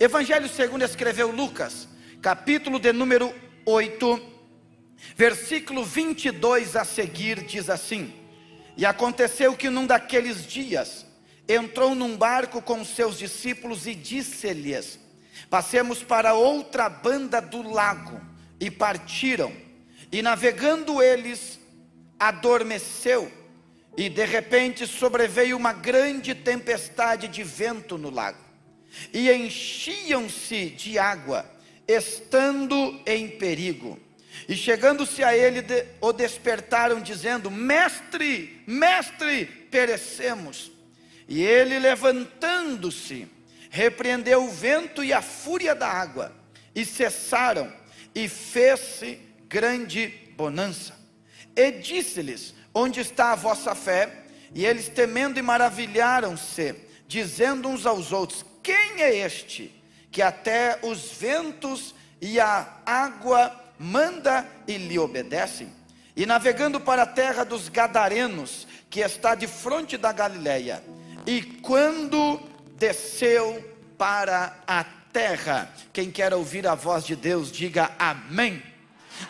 Evangelho segundo escreveu Lucas, capítulo de número 8, versículo 22 a seguir, diz assim: E aconteceu que num daqueles dias, entrou num barco com seus discípulos e disse-lhes: Passemos para outra banda do lago. E partiram, e navegando eles, adormeceu, e de repente sobreveio uma grande tempestade de vento no lago, e enchiam-se de água, estando em perigo. E chegando-se a ele, o despertaram, dizendo: Mestre, mestre, perecemos. E ele, levantando-se, repreendeu o vento e a fúria da água, e cessaram, e fez-se grande bonança. E disse-lhes: Onde está a vossa fé? E eles, temendo e maravilharam-se, dizendo uns aos outros: Quem é este, que até os ventos e a água manda e lhe obedecem? E navegando para a terra dos Gadarenos, que está de fronte da Galileia, e quando desceu para a terra, quem quer ouvir a voz de Deus, diga amém.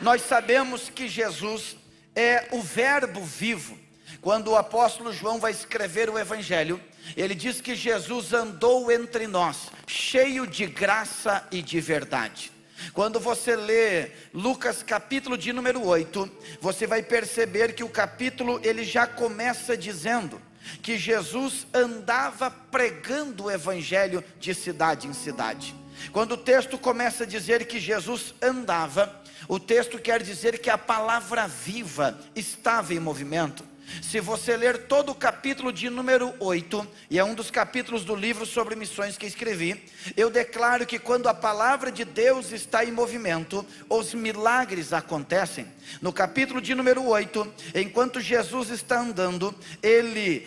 Nós sabemos que Jesus é o verbo vivo. Quando o apóstolo João vai escrever o evangelho, ele diz que Jesus andou entre nós, cheio de graça e de verdade. Quando você lê Lucas capítulo de número 8, você vai perceber que o capítulo ele já começa dizendo que Jesus andava pregando o evangelho de cidade em cidade. Quando o texto começa a dizer que Jesus andava, o texto quer dizer que a palavra viva estava em movimento. Se você ler todo o capítulo de número 8, e é um dos capítulos do livro sobre missões que escrevi, eu declaro que quando a palavra de Deus está em movimento, os milagres acontecem. No capítulo de número 8, enquanto Jesus está andando, ele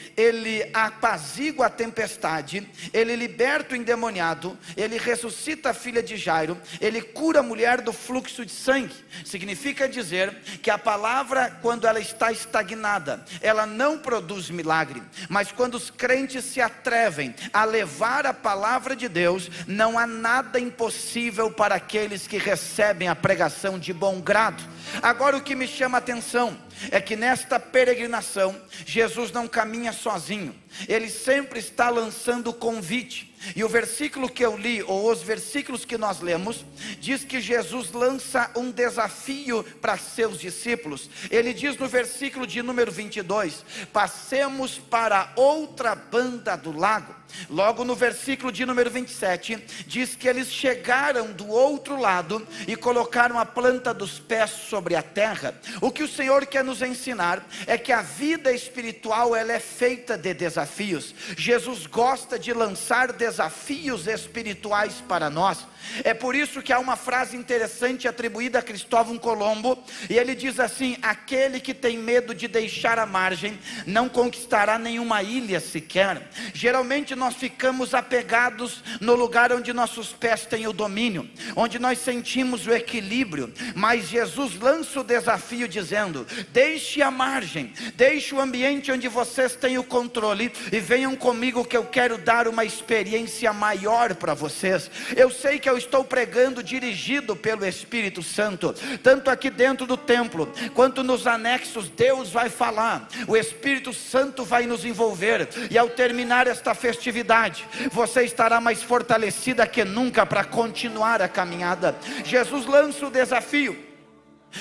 apazigua a tempestade, ele liberta o endemoniado, ele ressuscita a filha de Jairo, ele cura a mulher do fluxo de sangue. Significa dizer que a palavra, quando ela está estagnada, ela não produz milagre, mas quando os crentes se atrevem a levar a palavra de Deus, não há nada impossível para aqueles que recebem a pregação de bom grado. Agora o que me chama a atenção é que nesta peregrinação, Jesus não caminha sozinho, ele sempre está lançando convite. E o versículo que eu li, ou os versículos que nós lemos, diz que Jesus lança um desafio para seus discípulos. Ele diz no versículo de número 22, passemos para outra banda do lago. Logo no versículo de número 27, diz que eles chegaram do outro lado e colocaram a planta dos pés sobre a terra. O que o Senhor quer nos ensinar é que a vida espiritual ela é feita de desafios. Jesus gosta de lançar desafios espirituais para nós. É por isso que há uma frase interessante atribuída a Cristóvão Colombo, e ele diz assim: aquele que tem medo de deixar a margem, não conquistará nenhuma ilha sequer. Geralmente nós ficamos apegados no lugar onde nossos pés têm o domínio, onde nós sentimos o equilíbrio, mas Jesus lança o desafio dizendo: deixe a margem, deixe o ambiente onde vocês têm o controle, e venham comigo que eu quero dar uma experiência maior para vocês. Eu sei que eu estou pregando dirigido pelo Espírito Santo, tanto aqui dentro do templo, quanto nos anexos. Deus vai falar, o Espírito Santo vai nos envolver, e ao terminar esta festividade, você estará mais fortalecida que nunca para continuar a caminhada. Jesus lança o desafio.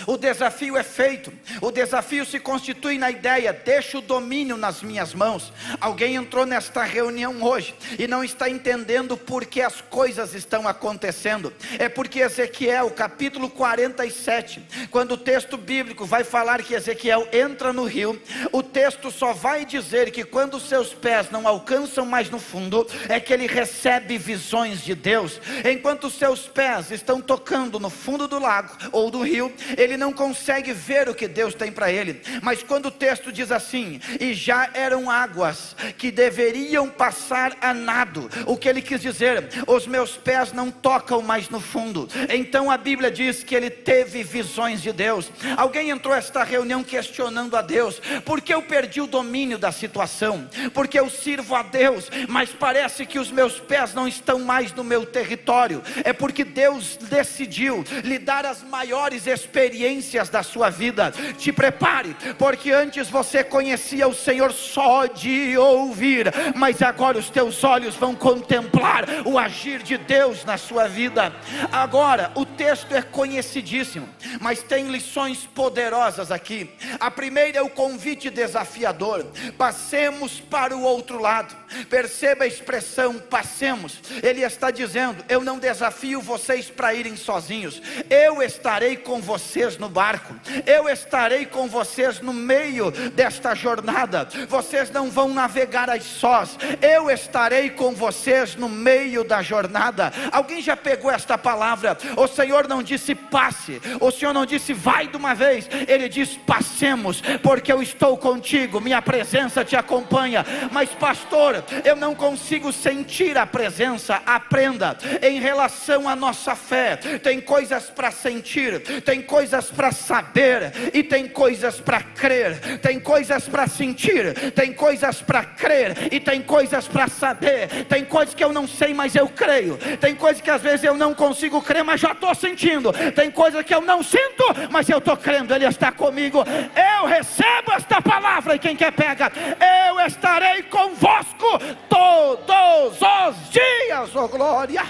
O desafio é feito, o desafio se constitui na ideia: deixa o domínio nas minhas mãos. Alguém entrou nesta reunião hoje e não está entendendo por que as coisas estão acontecendo. É porque Ezequiel capítulo 47, quando o texto bíblico vai falar que Ezequiel entra no rio, o texto só vai dizer que quando seus pés não alcançam mais no fundo, é que ele recebe visões de Deus. Enquanto seus pés estão tocando no fundo do lago ou do rio, ele não consegue ver o que Deus tem para ele. Mas quando o texto diz assim, e já eram águas que deveriam passar a nado, o que ele quis dizer? Os meus pés não tocam mais no fundo. Então a Bíblia diz que ele teve visões de Deus. Alguém entrou a esta reunião questionando a Deus: por que eu perdi o domínio da situação? Porque eu sirvo a Deus, mas parece que os meus pés não estão mais no meu território. É porque Deus decidiu lhe dar as maiores experiências da sua vida. Te prepare, porque antes você conhecia o Senhor só de ouvir, mas agora os teus olhos vão contemplar o agir de Deus na sua vida. Agora, o texto é conhecidíssimo, mas tem lições poderosas aqui. A primeira é o convite desafiador: passemos para o outro lado. Perceba a expressão passemos. Ele está dizendo: eu não desafio vocês para irem sozinhos, eu estarei com vocês no barco, eu estarei com vocês no meio desta jornada. Vocês não vão navegar a sós, eu estarei com vocês no meio da jornada. Alguém já pegou esta palavra? O Senhor não disse passe, o Senhor não disse vai de uma vez, Ele diz passemos, porque eu estou contigo, minha presença te acompanha. Mas pastor, eu não consigo sentir a presença. Aprenda, em relação à nossa fé, tem coisas para sentir, tem coisas para saber, e tem coisas para crer. Tem coisas para sentir, tem coisas para crer, e tem coisas para saber. Tem coisas que eu não sei, mas eu creio. Tem coisas que às vezes eu não consigo crer, mas já estou sentindo. Tem coisas que eu não sinto, mas eu estou crendo, Ele está comigo. Eu recebo esta palavra, e quem quer pega. Eu estarei convosco todos os dias, oh glória.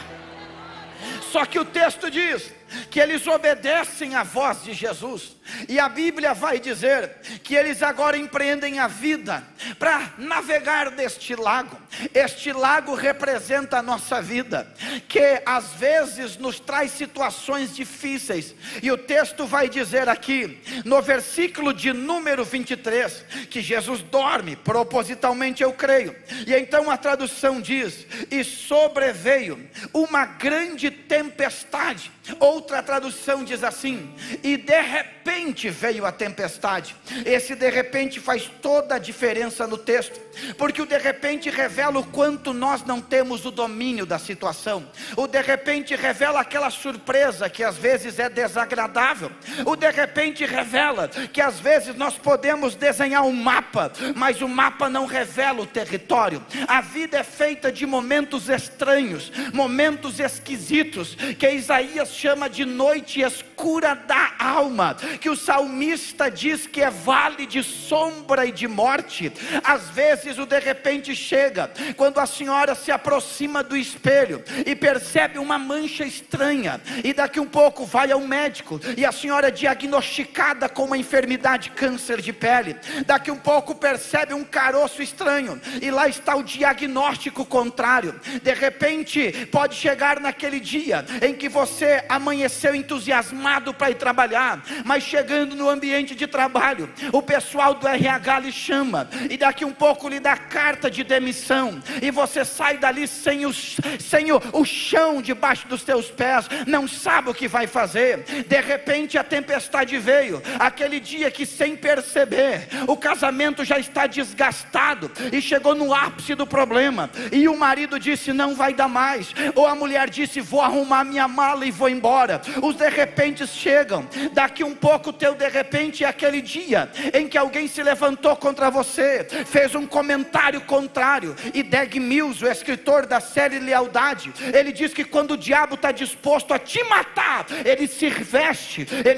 Só que o texto diz que eles obedecem à voz de Jesus, e a Bíblia vai dizer que eles agora empreendem a vida para navegar deste lago. Este lago representa a nossa vida, que às vezes nos traz situações difíceis, e o texto vai dizer aqui, no versículo de número 23, que Jesus dorme, propositalmente eu creio, e então a tradução diz, e sobreveio uma grande tempestade. Outra tradução diz assim, e de repente veio a tempestade. Esse de repente faz toda a diferença no texto, porque o de repente revela o quanto nós não temos o domínio da situação. O de repente revela aquela surpresa que às vezes é desagradável. O de repente revela que às vezes nós podemos desenhar um mapa, mas o mapa não revela o território. A vida é feita de momentos estranhos, momentos esquisitos, que Isaías chama de noite escura da alma, que o salmista diz que é vale de sombra e de morte. Às vezes o de repente chega quando a senhora se aproxima do espelho e percebe uma mancha estranha, e daqui um pouco vai ao médico e a senhora é diagnosticada com uma enfermidade, câncer de pele. Daqui um pouco percebe um caroço estranho e lá está o diagnóstico contrário. De repente pode chegar naquele dia em que você amanheceu entusiasmado para ir trabalhar, mas chegando no ambiente de trabalho, o pessoal do RH lhe chama, e daqui um pouco lhe dá carta de demissão, e você sai dali sem o chão debaixo dos teus pés, não sabe o que vai fazer. De repente a tempestade veio, aquele dia que sem perceber, o casamento já está desgastado, e chegou no ápice do problema, e o marido disse não vai dar mais, ou a mulher disse vou arrumar minha mala e vou embora. Os de repente chegam, daqui um pouco o teu de repente é aquele dia em que alguém se levantou contra você, fez um comentário contrário. E Dag Mills, o escritor da série Lealdade, ele diz que quando o diabo está disposto a te matar, ele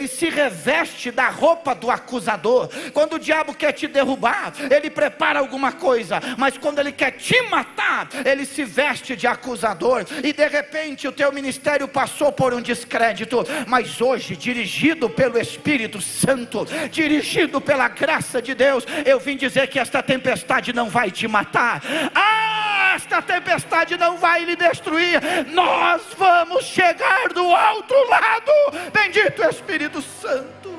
se reveste da roupa do acusador. Quando o diabo quer te derrubar, ele prepara alguma coisa, mas quando ele quer te matar, ele se veste de acusador. E de repente o teu ministério passou por um descrédito, mas hoje, dirigido pelo Espírito Santo, dirigido pela graça de Deus, eu vim dizer que esta tempestade não vai te matar. Esta tempestade não vai lhe destruir. Nós vamos chegar do outro lado. Bendito Espírito Santo.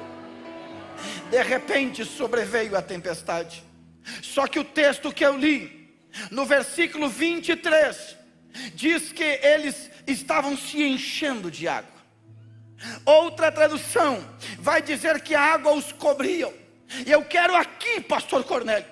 De repente sobreveio a tempestade. Só que o texto que eu li, no versículo 23, diz que eles estavam se enchendo de água. Outra tradução vai dizer que a água os cobriam. E eu quero aqui, pastor Cornélio,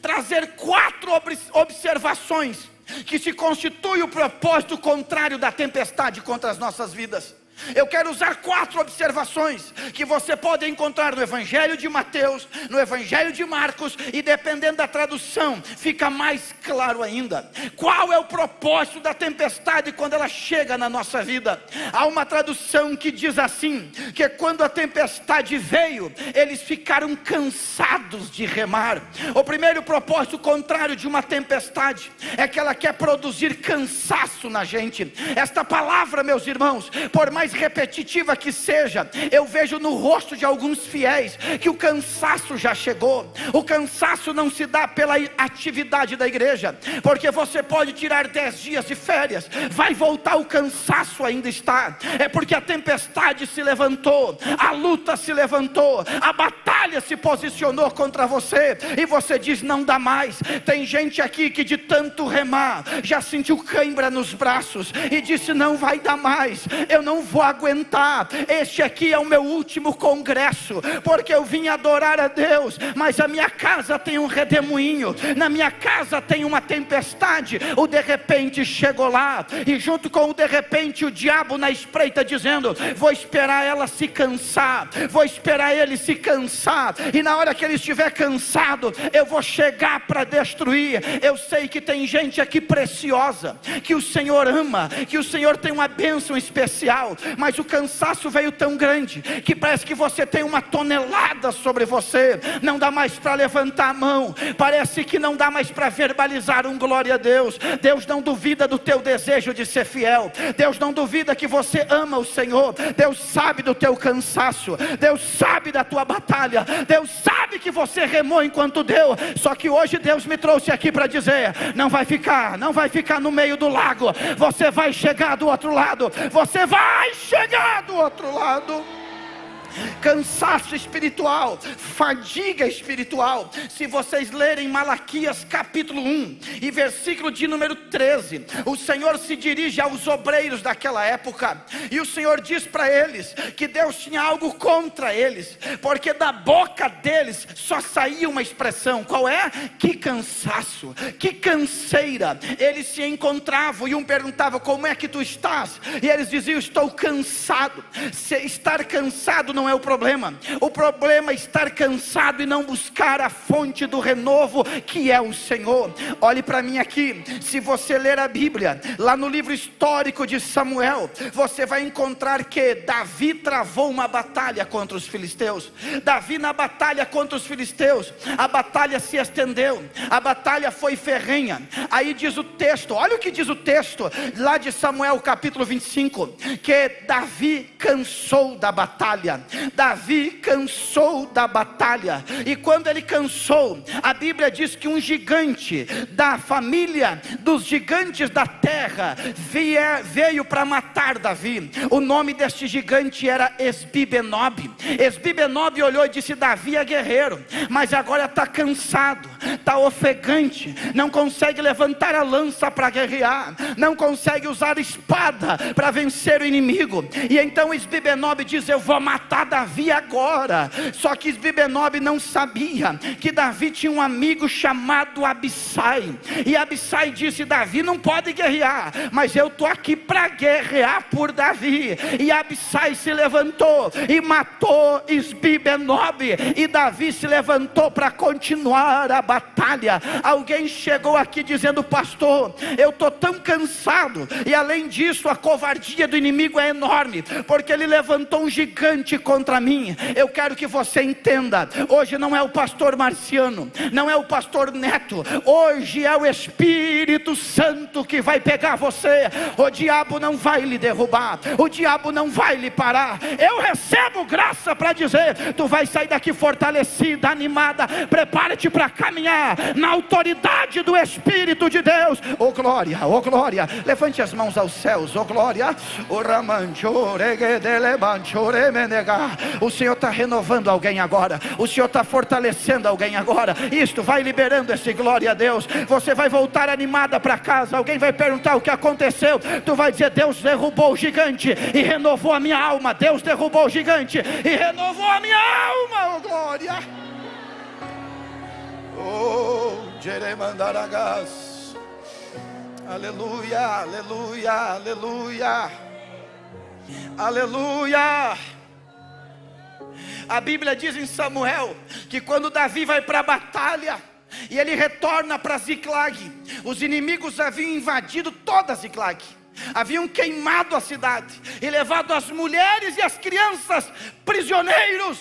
trazer 4 observações que se constituem o propósito contrário da tempestade contra as nossas vidas. Eu quero usar 4 observações que você pode encontrar no Evangelho de Mateus, no Evangelho de Marcos, e dependendo da tradução, fica mais claro ainda. Qual é o propósito da tempestade quando ela chega na nossa vida? Há uma tradução que diz assim, que quando a tempestade veio, eles ficaram cansados de remar. O primeiro propósito contrário de uma tempestade é que ela quer produzir cansaço na gente. Esta palavra, meus irmãos, por mais repetitiva que seja, eu vejo no rosto de alguns fiéis que o cansaço já chegou. O cansaço não se dá pela atividade da igreja, porque você pode tirar 10 dias de férias, vai voltar, o cansaço ainda está. É porque a tempestade se levantou, a luta se levantou, a batalha se posicionou contra você, e você diz: não dá mais. Tem gente aqui que de tanto remar já sentiu cãibra nos braços e disse: não vai dar mais, eu não vou aguentar, este aqui é o meu último congresso, porque eu vim adorar a Deus, mas a minha casa tem um redemoinho, na minha casa tem uma tempestade. O de repente chegou lá, e junto com o de repente o diabo na espreita, dizendo: vou esperar ela se cansar, vou esperar ele se cansar, e na hora que ele estiver cansado, eu vou chegar para destruir. Eu sei que tem gente aqui preciosa, que o Senhor ama, que o Senhor tem uma bênção especial, mas o cansaço veio tão grande, que parece que você tem uma tonelada sobre você, não dá mais para levantar a mão, parece que não dá mais para verbalizar um glória a Deus. Deus não duvida do teu desejo de ser fiel, Deus não duvida que você ama o Senhor, Deus sabe do teu cansaço, Deus sabe da tua batalha, Deus sabe que você remou enquanto deu, só que hoje Deus me trouxe aqui para dizer: não vai ficar no meio do lago, você vai chegar do outro lado, você vai chegar do outro lado. Cansaço espiritual, fadiga espiritual. Se vocês lerem Malaquias capítulo 1 e versículo de número 13, o Senhor se dirige aos obreiros daquela época, e o Senhor diz para eles que Deus tinha algo contra eles, porque da boca deles só saía uma expressão. Qual é? Que cansaço, que canseira. Eles se encontravam e um perguntava: como é que tu estás? E eles diziam: estou cansado. Estar cansado não é o problema é estar cansado e não buscar a fonte do renovo, que é o Senhor. Olhe para mim aqui, se você ler a Bíblia, lá no livro histórico de Samuel, você vai encontrar que Davi travou uma batalha contra os filisteus. Davi, na batalha contra os filisteus, a batalha se estendeu, a batalha foi ferrenha. Aí diz o texto, olha o que diz o texto lá de Samuel capítulo 25, que Davi cansou da batalha. Davi cansou da batalha, e quando ele cansou, a Bíblia diz que um gigante da família dos gigantes da terra veio para matar Davi. O nome deste gigante era Esbibenob. Esbibenob olhou e disse: Davi é guerreiro, mas agora está cansado, está ofegante, não consegue levantar a lança para guerrear, não consegue usar a espada para vencer o inimigo. E então Esbibenob diz: eu vou matar Davi agora. Só que Esbibenob não sabia que Davi tinha um amigo chamado Abissai, e Abissai disse: Davi não pode guerrear, mas eu estou aqui para guerrear por Davi. E Abissai se levantou e matou Esbibenob, e Davi se levantou para continuar a batalha. Alguém chegou aqui dizendo: pastor, eu estou tão cansado, e além disso a covardia do inimigo é enorme, porque ele levantou um gigante contra mim. Eu quero que você entenda, hoje não é o pastor Marciano, não é o pastor Neto, hoje é o Espírito Santo que vai pegar você. O diabo não vai lhe derrubar, o diabo não vai lhe parar. Eu recebo graça para dizer: tu vai sair daqui fortalecida, animada. Prepare-te para caminhar na autoridade do Espírito de Deus. Oh glória, oh glória. Levante as mãos aos céus, oh glória. Oh ramanchore gedele manchore menega. O Senhor está renovando alguém agora. O Senhor está fortalecendo alguém agora. Isto vai liberando esse glória a Deus. Você vai voltar animada para casa. Alguém vai perguntar o que aconteceu. Tu vai dizer: Deus derrubou o gigante e renovou a minha alma. Deus derrubou o gigante e renovou a minha alma. Oh glória. Oh Jeremandaragas. Aleluia, aleluia, aleluia. Aleluia. A Bíblia diz em Samuel que quando Davi vai para a batalha e ele retorna para Ziclag, os inimigos haviam invadido toda Ziclag, haviam queimado a cidade e levado as mulheres e as crianças prisioneiros.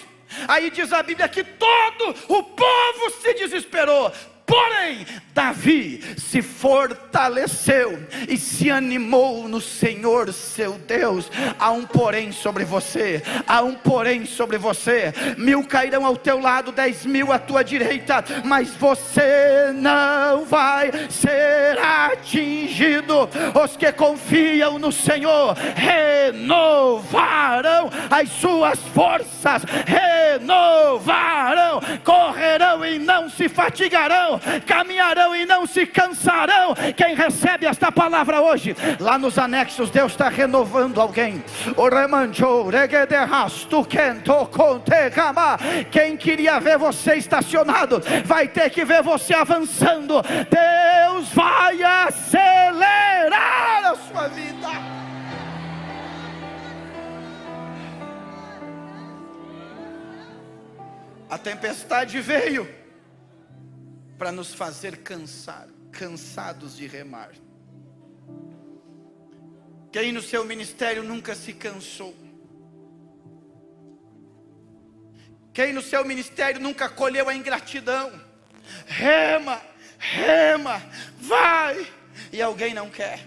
Aí diz a Bíblia que todo o povo se desesperou. Porém, Davi se fortaleceu e se animou no Senhor seu Deus. Há um porém sobre você, há um porém sobre você. 1000 cairão ao teu lado, 10.000 à tua direita, mas você não vai ser atingido. Os que confiam no Senhor renovarão as suas forças, renovarão, correrão e não se fatigarão, caminharão e não se cansarão. Quem recebe esta palavra hoje, lá nos anexos, Deus está renovando alguém. Quem queria ver você estacionado, vai ter que ver você avançando. Deus vai acelerar a sua vida. A tempestade veio para nos fazer cansados de remar. Quem no seu ministério nunca se cansou? Quem no seu ministério nunca colheu a ingratidão? Rema, rema, vai, e alguém não quer.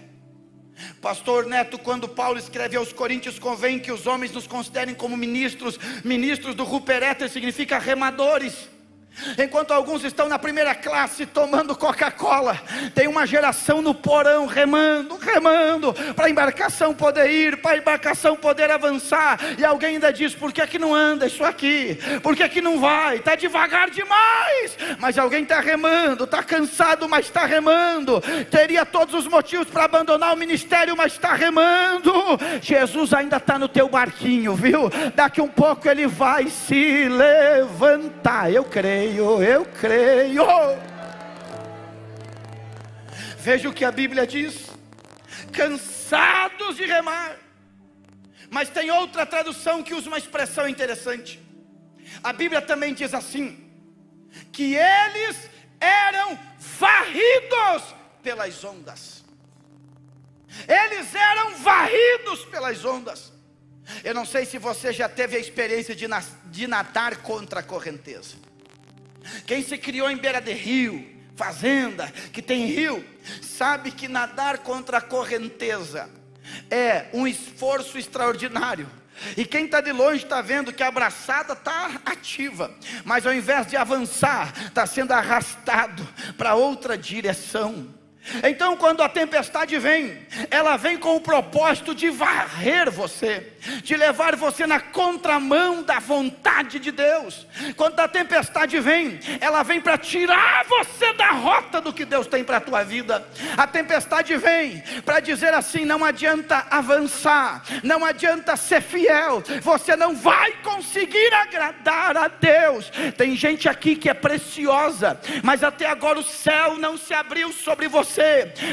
Pastor Neto, quando Paulo escreve aos Coríntios, convém que os homens nos considerem como ministros. Ministros do Rupereter significa remadores. Enquanto alguns estão na primeira classe tomando Coca-Cola, tem uma geração no porão remando, para a embarcação poder ir, para a embarcação poder avançar. E alguém ainda diz: por que não anda isso aqui? Por que não vai? Está devagar demais. Mas alguém está remando, está cansado, mas está remando. Teria todos os motivos para abandonar o ministério, mas está remando. Jesus ainda está no teu barquinho, viu? Daqui um pouco ele vai se levantar. Eu creio. Veja o que a Bíblia diz: cansados de remar. Mas tem outra tradução que usa uma expressão interessante. A Bíblia também diz assim: que eles eram varridos pelas ondas. Eles eram varridos pelas ondas. Eu não sei se você já teve a experiência de nadar contra a correnteza. Quem se criou em beira de rio, fazenda, que tem rio, sabe que nadar contra a correnteza é um esforço extraordinário. E quem está de longe está vendo que a braçada está ativa, mas ao invés de avançar, está sendo arrastado para outra direção. Então quando a tempestade vem, ela vem com o propósito de varrer você, de levar você na contramão da vontade de Deus. Quando a tempestade vem, ela vem para tirar você da rota do que Deus tem para a tua vida. A tempestade vem para dizer assim: não adianta avançar, não adianta ser fiel, você não vai conseguir agradar a Deus. Tem gente aqui que é preciosa, mas até agora o céu não se abriu sobre você,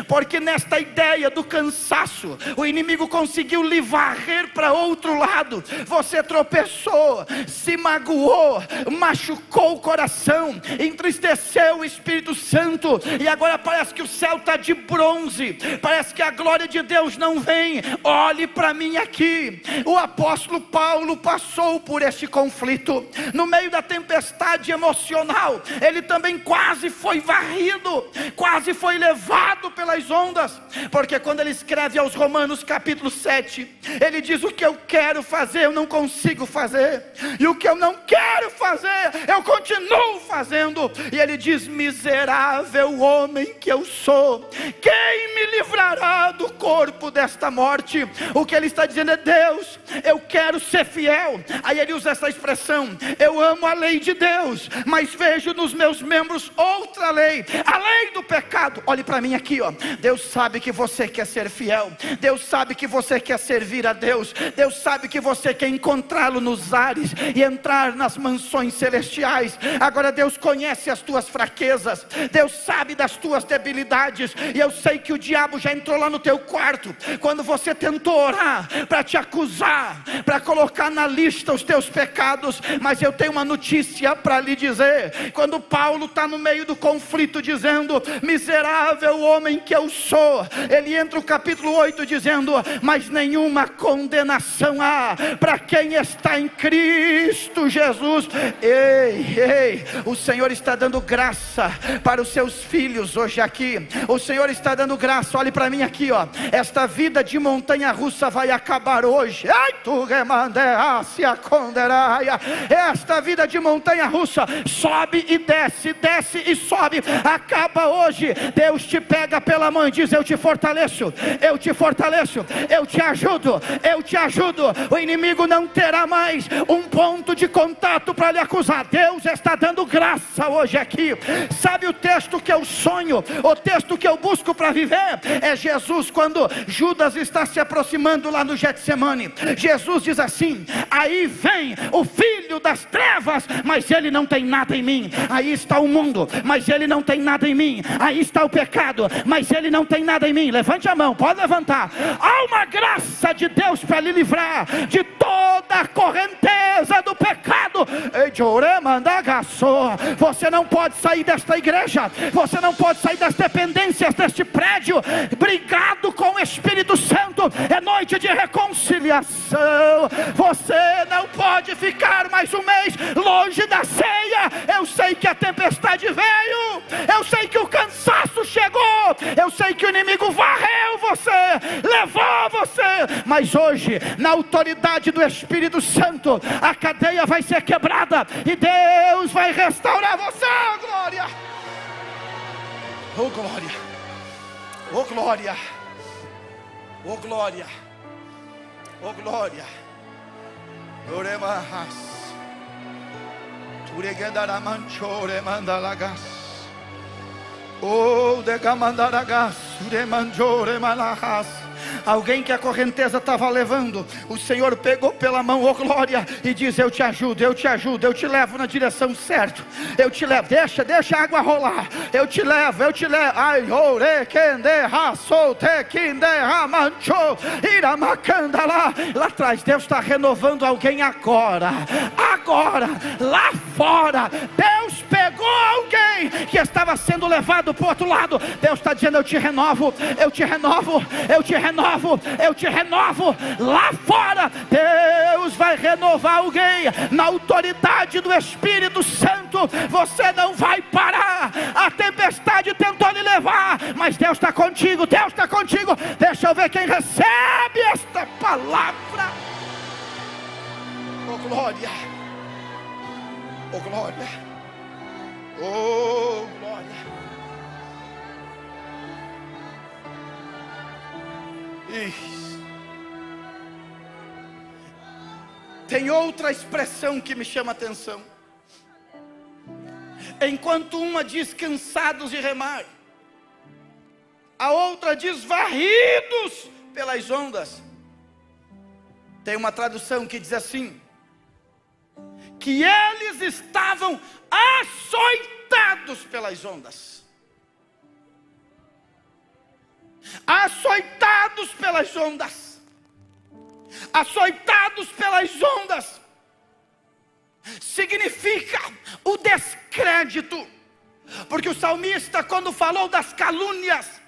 porque nesta ideia do cansaço, o inimigo conseguiu lhe varrer para outro lado. Você tropeçou, se magoou, machucou o coração, entristeceu o Espírito Santo, e agora parece que o céu está de bronze, parece que a glória de Deus não vem. Olhe para mim aqui. O apóstolo Paulo passou por este conflito, no meio da tempestade emocional. Ele também quase foi varrido, quase foi levado levado pelas ondas, porque quando ele escreve aos Romanos capítulo 7, ele diz: o que eu quero fazer eu não consigo fazer, e o que eu não quero fazer eu continuo fazendo. E ele diz: miserável homem que eu sou, quem me livrará do corpo desta morte? O que ele está dizendo é: Deus, eu quero ser fiel. Aí ele usa essa expressão: eu amo a lei de Deus, mas vejo nos meus membros outra lei, a lei do pecado. Olhe para mim aqui, ó. Deus sabe que você quer ser fiel, Deus sabe que você quer servir a Deus, Deus sabe que você quer encontrá-lo nos ares e entrar nas mansões celestiais. Agora Deus conhece as tuas fraquezas, Deus sabe das tuas debilidades, e eu sei que o diabo já entrou lá no teu quarto, quando você tentou orar, para te acusar, para colocar na lista os teus pecados. Mas eu tenho uma notícia para lhe dizer: quando Paulo está no meio do conflito dizendo: miserável homem que eu sou, ele entra o capítulo 8 dizendo: mas nenhuma condenação há para quem está em Cristo Jesus. Ei, o Senhor está dando graça para os seus filhos hoje aqui. O Senhor está dando graça. Olhe para mim aqui, ó. Esta vida de montanha russa vai acabar hoje. Esta vida de montanha russa, sobe e desce, desce e sobe, acaba hoje. Deus te pega pela mão e diz: eu te fortaleço, eu te fortaleço, eu te ajudo, eu te ajudo. O inimigo não terá mais um ponto de contato para lhe acusar. Deus está dando graça hoje aqui. Sabe o texto que eu sonho, o texto que eu busco para viver? É Jesus, quando Judas está se aproximando lá no Getsemane. Jesus diz assim: aí vem o filho das trevas, mas ele não tem nada em mim. Aí está o mundo, mas ele não tem nada em mim. Aí está o pecado, mas ele não tem nada em mim. Levante a mão, pode levantar. Há uma graça de Deus para lhe livrar de toda a correnteza do pecado. Você não pode sair desta igreja, você não pode sair das dependências deste prédio brigado com o Espírito Santo. É noite de reconciliação. Você não pode ficar mais um mês longe da ceia. Eu sei que a tempestade veio, eu sei que o cansaço chegou, eu sei que o inimigo varreu você, levou você, mas hoje, na autoridade do Espírito Santo, a cadeia vai ser quebrada e Deus vai restaurar você. Oh glória, oh glória, oh glória, oh glória, oh glória. Oremahas, turegedaramanchore mandalagas, oh degamandaragas, uremanjore malahas. Alguém que a correnteza estava levando, o Senhor pegou pela mão, oh glória, e diz: eu te ajudo, eu te ajudo, eu te levo na direção certa, eu te levo, deixa a água rolar, eu te levo, ai, ore, kende, raso, te, kinde, ramancho, iramacanda lá atrás. Deus está renovando alguém agora, lá fora. Deus pegou alguém que estava sendo levado para o outro lado. Deus está dizendo: eu te renovo, eu te renovo, eu te renovo, eu te renovo. Lá fora, Deus vai renovar alguém na autoridade do Espírito Santo. Você não vai parar. A tempestade tentou lhe levar, mas Deus está contigo, Deus está contigo. Deixa eu ver quem recebe esta palavra. Oh glória, oh glória, oh glória. Tem outra expressão que me chama a atenção. Enquanto uma diz cansados de remar, a outra diz varridos pelas ondas. Tem uma tradução que diz assim: que eles estavam açoitados pelas ondas. Açoitados pelas ondas, açoitados pelas ondas, significa o descrédito, porque o salmista, quando falou das calúnias,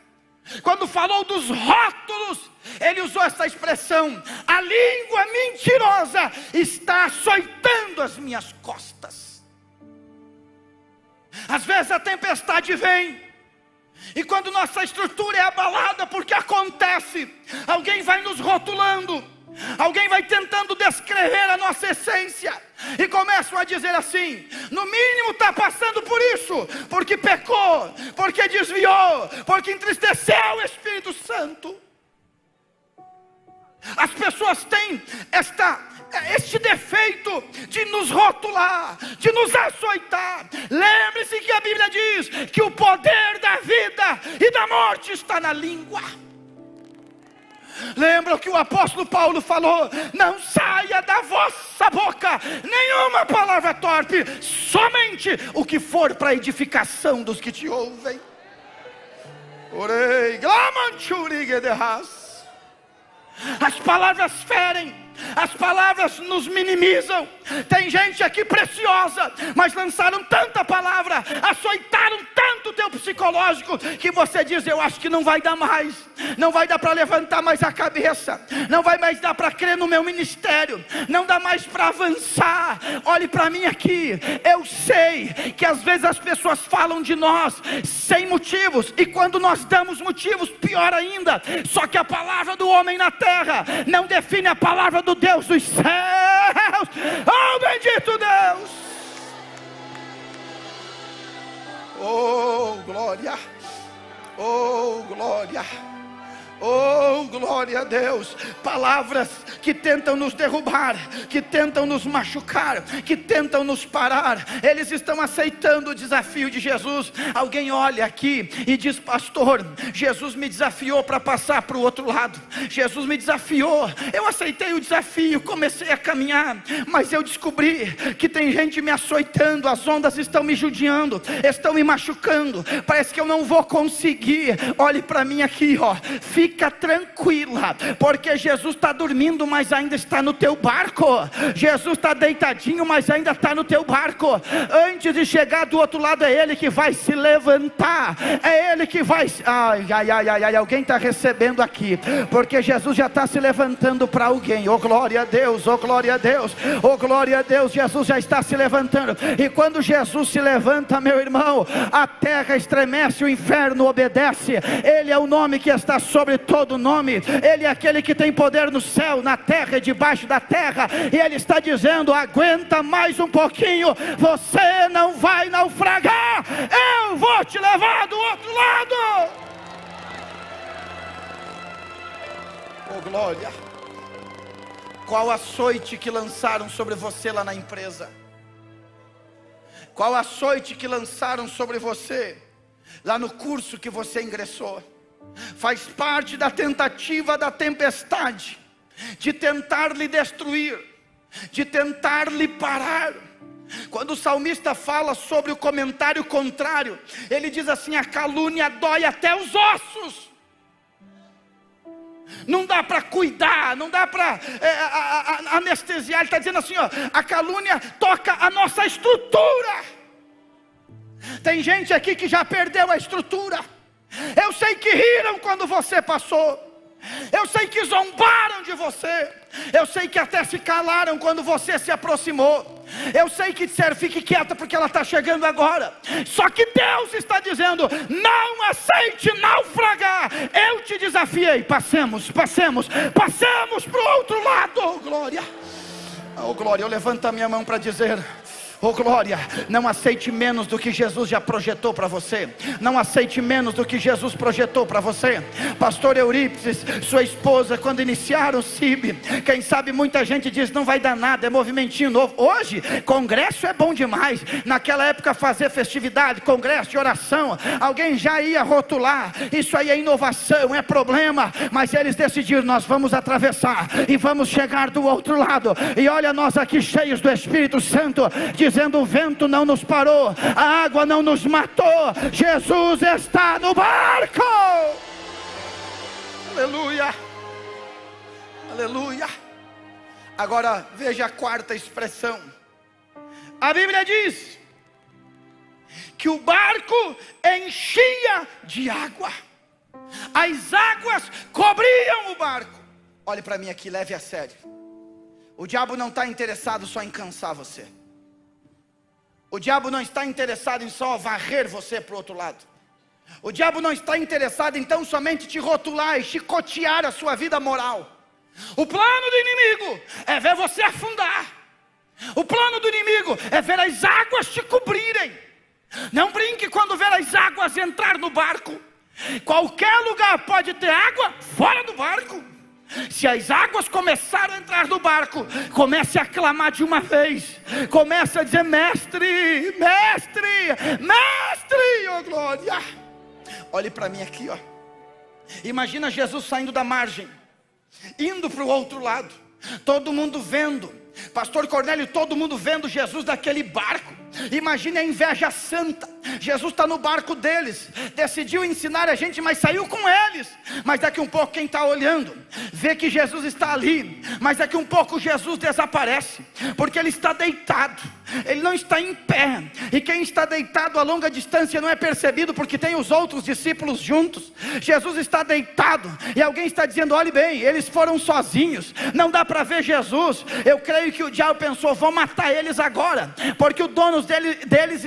quando falou dos rótulos, ele usou essa expressão: a língua mentirosa está açoitando as minhas costas. Às vezes a tempestade vem E quando nossa estrutura é abalada, porque acontece, alguém vai nos rotulando, alguém vai tentando descrever a nossa essência, e começam a dizer assim: no mínimo está passando por isso, porque pecou, porque desviou, porque entristeceu o Espírito Santo. As pessoas têm este defeito de nos rotular, de nos açoitar. Lembre-se que a Bíblia diz que o poder da vida e da morte está na língua. Lembra o que o apóstolo Paulo falou: não saia da vossa boca nenhuma palavra torpe, somente o que for para a edificação dos que te ouvem. Orei, glamanchuriguedehas. As palavras ferem, as palavras nos minimizam. Tem gente aqui preciosa, mas lançaram tanta palavra, açoitaram tanto o teu psicológico, que você diz: eu acho que não vai dar mais, não vai dar para levantar mais a cabeça, não vai mais dar para crer no meu ministério, não dá mais para avançar. Olhe para mim aqui, eu sei que às vezes as pessoas falam de nós sem motivos, e quando nós damos motivos, pior ainda. Só que a palavra do homem na terra não define a palavra do Deus dos céus. Oh, bendito Deus! Oh, glória! Oh, glória! Oh, glória a Deus. Palavras que tentam nos derrubar, que tentam nos machucar, que tentam nos parar. Eles estão aceitando o desafio de Jesus. Alguém olha aqui e diz: pastor, Jesus me desafiou para passar para o outro lado. Jesus me desafiou, eu aceitei o desafio, comecei a caminhar, mas eu descobri que tem gente me açoitando, as ondas estão me judiando, estão me machucando, parece que eu não vou conseguir. Olhe para mim aqui, ó. Fica tranquila, porque Jesus está dormindo, mas ainda está no teu barco. Jesus está deitadinho, mas ainda está no teu barco. Antes de chegar do outro lado, é Ele que vai se levantar, é Ele que vai... Alguém está recebendo aqui, porque Jesus já está se levantando para alguém. Oh glória a Deus, oh glória a Deus, oh glória a Deus. Jesus já está se levantando, e quando Jesus se levanta, meu irmão, a terra estremece, o inferno obedece. Ele é o nome que está sobre todo nome, Ele é aquele que tem poder no céu, na terra e debaixo da terra, e Ele está dizendo: aguenta mais um pouquinho, você não vai naufragar, eu vou te levar do outro lado. Oh glória! Qual açoite que lançaram sobre você lá na empresa? Qual açoite que lançaram sobre você lá no curso que você ingressou? Faz parte da tentativa da tempestade, de tentar lhe destruir, de tentar lhe parar. Quando o salmista fala sobre o comentário contrário, ele diz assim: a calúnia dói até os ossos. Não dá para cuidar, não dá para anestesiar. Ele está dizendo assim, ó, a calúnia toca a nossa estrutura. Tem gente aqui que já perdeu a estrutura. Eu sei que riram quando você passou, eu sei que zombaram de você, eu sei que até se calaram quando você se aproximou, eu sei que disseram: fique quieta porque ela está chegando agora. Só que Deus está dizendo: não aceite naufragar. Eu te desafiei, passemos para o outro lado. Oh glória, oh glória. Eu levanto a minha mão para dizer: oh glória, não aceite menos do que Jesus já projetou para você. Não aceite menos do que Jesus projetou para você. Pastor Eurípides, sua esposa, quando iniciaram o CIB, quem sabe muita gente diz: não vai dar nada, é movimentinho novo. Hoje, congresso é bom demais. Naquela época, fazer festividade, congresso de oração, alguém já ia rotular: isso aí é inovação, é problema. Mas eles decidiram: nós vamos atravessar e vamos chegar do outro lado. E olha nós aqui cheios do Espírito Santo, dizendo: o vento não nos parou, a água não nos matou, Jesus está no barco. Aleluia, aleluia. Agora veja a quarta expressão. A Bíblia diz que o barco enchia de água, as águas cobriam o barco. Olhe para mim aqui, leve a sério. O diabo não está interessado só em cansar você. O diabo não está interessado em só varrer você para o outro lado. O diabo não está interessado então somente te rotular e chicotear a sua vida moral. O plano do inimigo é ver você afundar. O plano do inimigo é ver as águas te cobrirem. Não brinque quando ver as águas entrar no barco. Qualquer lugar pode ter água fora do barco. Se as águas começarem a entrar no barco, comece a clamar de uma vez. Comece a dizer: mestre, mestre, mestre, oh glória. Olhe para mim aqui, ó. Imagina Jesus saindo da margem, indo para o outro lado, todo mundo vendo. Pastor Cornélio, todo mundo vendo Jesus daquele barco. Imagine a inveja santa. Jesus está no barco deles, decidiu ensinar a gente, mas saiu com eles. Mas daqui um pouco quem está olhando vê que Jesus está ali, mas daqui um pouco Jesus desaparece, porque ele está deitado, ele não está em pé. E quem está deitado a longa distância não é percebido, porque tem os outros discípulos juntos. Jesus está deitado e alguém está dizendo: olhe bem, eles foram sozinhos, não dá para ver Jesus. Eu creio que o diabo pensou: vou matar eles agora, porque o dono deles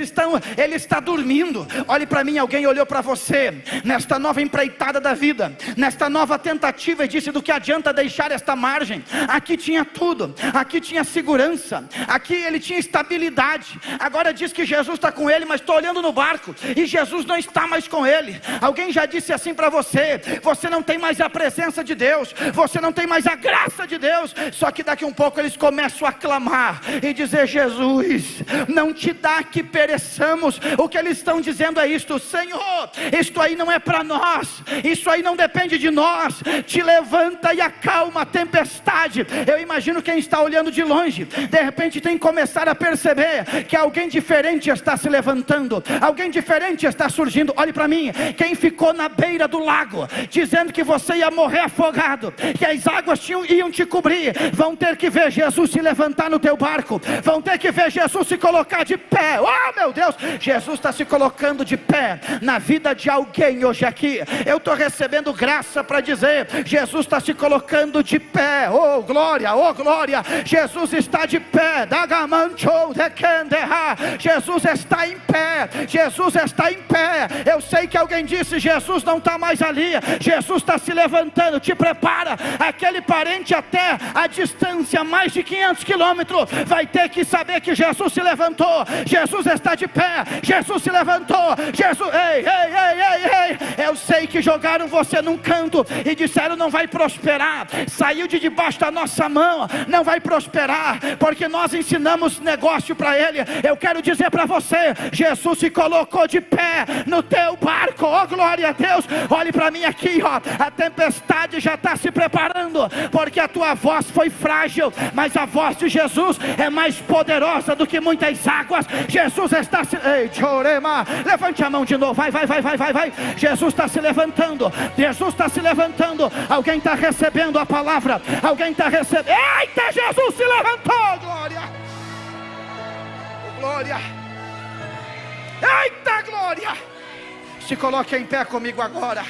ele está dormindo. Olhe para mim, alguém olhou para você nesta nova empreitada da vida, nesta nova tentativa, e disse: do que adianta deixar esta margem? Aqui tinha tudo, aqui tinha segurança, aqui ele tinha estabilidade. Agora diz que Jesus está com ele, mas estou olhando no barco e Jesus não está mais com ele. Alguém já disse assim para você: você não tem mais a presença de Deus, você não tem mais a graça de Deus. Só que daqui um pouco eles começam a clamar e dizer: Jesus, não te dá que pereçamos. O que eles estão dizendo é isto: Senhor, isto aí não é para nós, isso aí não depende de nós. Te levanta e acalma a tempestade. Eu imagino quem está olhando de longe, de repente tem que começar a perceber que alguém diferente está se levantando, alguém diferente está surgindo. Olhe para mim, quem ficou na beira do lago dizendo que você ia morrer afogado, que as águas iam te cobrir, vão ter que ver Jesus se levantar no teu barco, vão ter que ver Jesus se colocar de pé. Oh meu Deus, Jesus está se colocando de pé na vida de alguém hoje aqui. Eu estou recebendo graça para dizer: Jesus está se colocando de pé. Oh glória, oh glória. Jesus está de pé. Jesus está em pé, Jesus está em pé. Eu sei que alguém disse: Jesus não está mais ali, Jesus está se levantando. Te prepara, aquele parente até a distância mais de 500 quilômetros vai ter que saber que Jesus se levantou. Jesus está de pé, Jesus se levantou. Jesus, ei, ei, ei, ei, ei. Eu sei que jogaram você num canto e disseram: não vai prosperar, saiu de debaixo da nossa mão, não vai prosperar, porque nós ensinamos negócio para ele. Eu quero dizer para você: Jesus se colocou de pé no teu barco. Oh glória a Deus. Olhe para mim aqui, ó. A tempestade já está se preparando, porque a tua voz foi frágil, mas a voz de Jesus é mais poderosa do que muitas águas. Jesus está se... Ei, chorema, levante a mão de novo. Vai, vai, vai, vai, vai, vai. Jesus está se levantando, Jesus está se levantando. Alguém está recebendo a palavra, alguém está recebendo. Eita, Jesus se levantou. Glória, glória. Eita, glória. Se coloque em pé comigo agora.